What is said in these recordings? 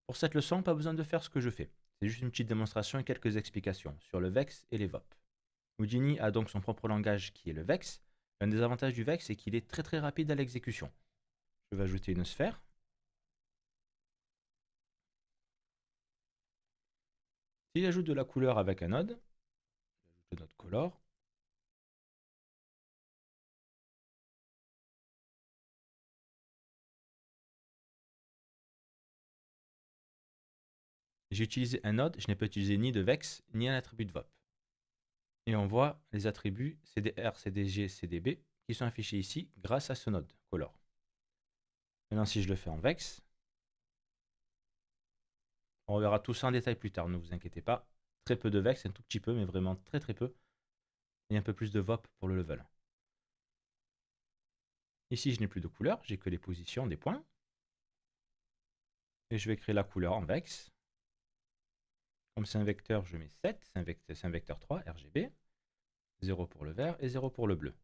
Pour cette leçon, pas besoin de faire ce que je fais. C'est juste une petite démonstration et quelques explications sur le VEX et les VOP. Houdini a donc son propre langage qui est le VEX. Un des avantages du VEX, c'est qu'il est très rapide à l'exécution. Je vais ajouter une sphère. Si j'ajoute de la couleur avec un node, j'ajoute le node color. J'ai utilisé un node, je n'ai pas utilisé ni de VEX ni un attribut de VOP. Et on voit les attributs CDR, CDG, CDB qui sont affichés ici grâce à ce node color. Maintenant, si je le fais en VEX, on verra tout ça en détail plus tard, ne vous inquiétez pas. Très peu de VEX, un tout petit peu, mais vraiment très peu. Et un peu plus de VOP pour le level. Ici, je n'ai plus de couleur, j'ai que les positions des points. Et je vais créer la couleur en VEX. Comme c'est un vecteur, je mets 7, c'est un vecteur 3, RGB. 0 pour le vert et 0 pour le bleu.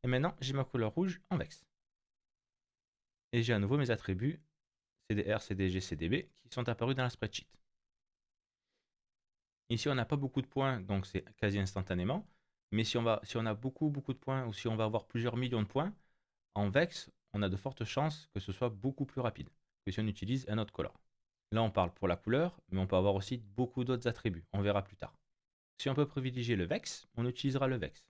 Et maintenant, j'ai ma couleur rouge en VEX. Et j'ai à nouveau mes attributs CDR, CDG, CDB qui sont apparus dans la spreadsheet. Ici, on n'a pas beaucoup de points, donc c'est quasi instantanément. Mais si on a beaucoup de points, ou si on va avoir plusieurs millions de points, en VEX, on a de fortes chances que ce soit beaucoup plus rapide que si on utilise un autre color. Là, on parle pour la couleur, mais on peut avoir aussi beaucoup d'autres attributs. On verra plus tard. Si on peut privilégier le VEX, on utilisera le VEX.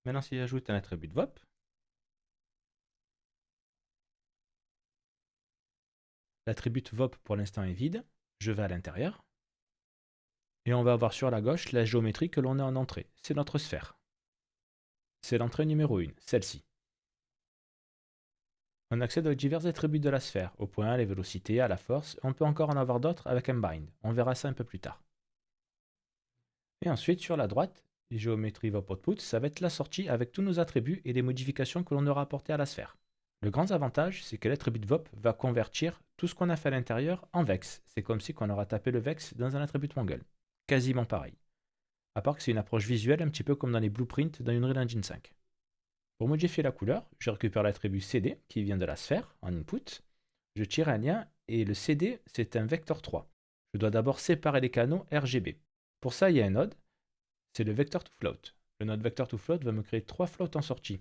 Maintenant, si j'ajoute un attribut de VOP, l'attribut VOP pour l'instant est vide. Je vais à l'intérieur. Et on va avoir sur la gauche la géométrie que l'on a en entrée. C'est notre sphère. C'est l'entrée numéro 1, celle-ci. On accède aux divers attributs de la sphère, au point, les vélocités, à la force. On peut encore en avoir d'autres avec un bind. On verra ça un peu plus tard. Et ensuite, sur la droite, géométrie VOP output, ça va être la sortie avec tous nos attributs et les modifications que l'on aura apportées à la sphère. Le grand avantage, c'est que l'attribut VOP va convertir tout ce qu'on a fait à l'intérieur en VEX. C'est comme si on aura tapé le VEX dans un attribut Mongol. Quasiment pareil. À part que c'est une approche visuelle un petit peu comme dans les blueprints dans Unreal Engine 5. Pour modifier la couleur, je récupère l'attribut CD qui vient de la sphère en input. Je tire un lien et le CD, c'est un vecteur 3. Je dois d'abord séparer les canaux RGB. Pour ça, il y a un node, c'est le vector to float. Le node vector to float va me créer 3 floats en sortie.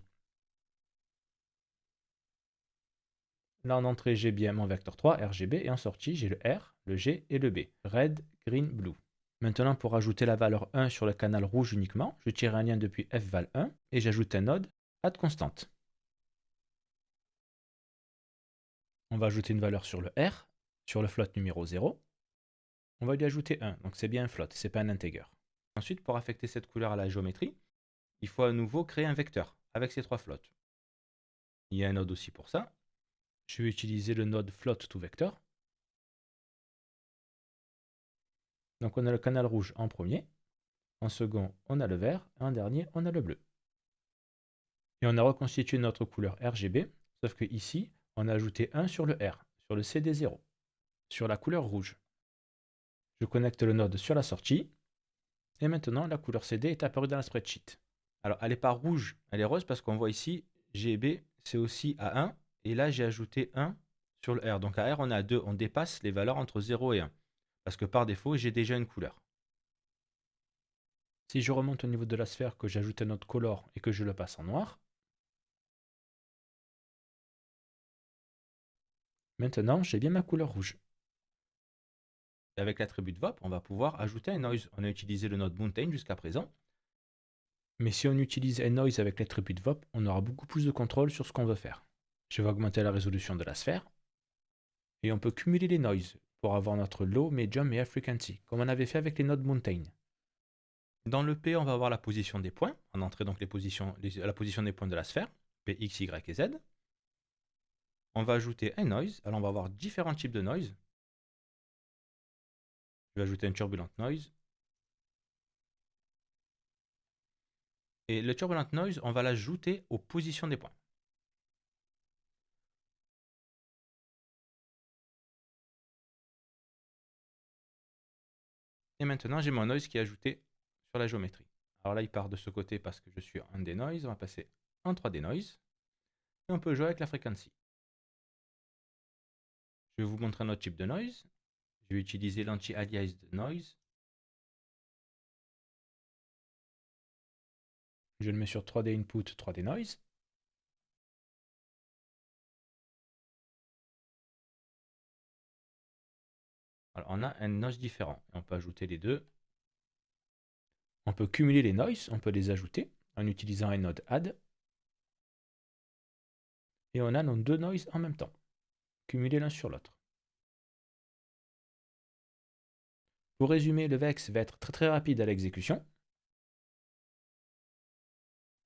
Là en entrée, j'ai bien mon vecteur 3 RGB et en sortie, j'ai le R, le G et le B. Red, green, blue. Maintenant, pour ajouter la valeur 1 sur le canal rouge uniquement, je tire un lien depuis fval1 et j'ajoute un node add constante. On va ajouter une valeur sur le R, sur le float numéro 0. On va lui ajouter 1, donc c'est bien un float, c'est pas un integer. Ensuite, pour affecter cette couleur à la géométrie, il faut à nouveau créer un vecteur avec ces 3 floats. Il y a un node aussi pour ça. Je vais utiliser le node float to vector. Donc on a le canal rouge en premier, en second on a le vert, et en dernier on a le bleu. Et on a reconstitué notre couleur RGB, sauf que ici on a ajouté 1 sur le R, sur le CD0, sur la couleur rouge. Je connecte le node sur la sortie, et maintenant la couleur CD est apparue dans la spreadsheet. Alors elle n'est pas rouge, elle est rose parce qu'on voit ici GB c'est aussi à 1, et là j'ai ajouté 1 sur le R. Donc à R on a 2, on dépasse les valeurs entre 0 et 1, parce que par défaut j'ai déjà une couleur. Si je remonte au niveau de la sphère, que j'ajoute un autre color et que je le passe en noir, maintenant j'ai bien ma couleur rouge. Avec l'attribut de VOP, on va pouvoir ajouter un noise. On a utilisé le node mountain jusqu'à présent. Mais si on utilise un noise avec l'attribut de VOP, on aura beaucoup plus de contrôle sur ce qu'on veut faire. Je vais augmenter la résolution de la sphère. Et on peut cumuler les noises pour avoir notre low, medium et high frequency, comme on avait fait avec les nodes mountain. Dans le P, on va avoir la position des points, en entrée donc la position des points de la sphère, P, X, Y et Z. On va ajouter un noise, alors on va avoir différents types de noise. Je vais ajouter un turbulent noise. Et le turbulent noise, on va l'ajouter aux positions des points. Et maintenant, j'ai mon noise qui est ajouté sur la géométrie. Alors là, il part de ce côté parce que je suis en denoise. On va passer en 3D noise. Et on peut jouer avec la frequency. Je vais vous montrer un autre type de noise. Je vais utiliser l'anti-aliased noise. Je le mets sur 3D input, 3D noise. Alors, on a un noise différent. On peut ajouter les deux. On peut cumuler les noises, on peut les ajouter en utilisant un node add. Et on a nos deux noises en même temps, cumulés l'un sur l'autre. Pour résumer, le Vex va être très rapide à l'exécution.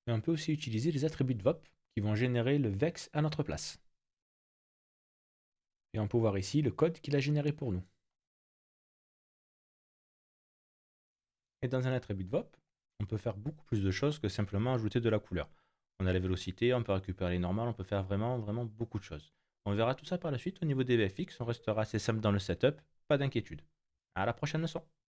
Et on peut aussi utiliser les attributs de VOP qui vont générer le Vex à notre place. Et on peut voir ici le code qu'il a généré pour nous. Et dans un attribut de VOP, on peut faire beaucoup plus de choses que simplement ajouter de la couleur. On a la vélocité, on peut récupérer les normales, on peut faire vraiment beaucoup de choses. On verra tout ça par la suite au niveau des VFX, on restera assez simple dans le setup, pas d'inquiétude. À la prochaine leçon.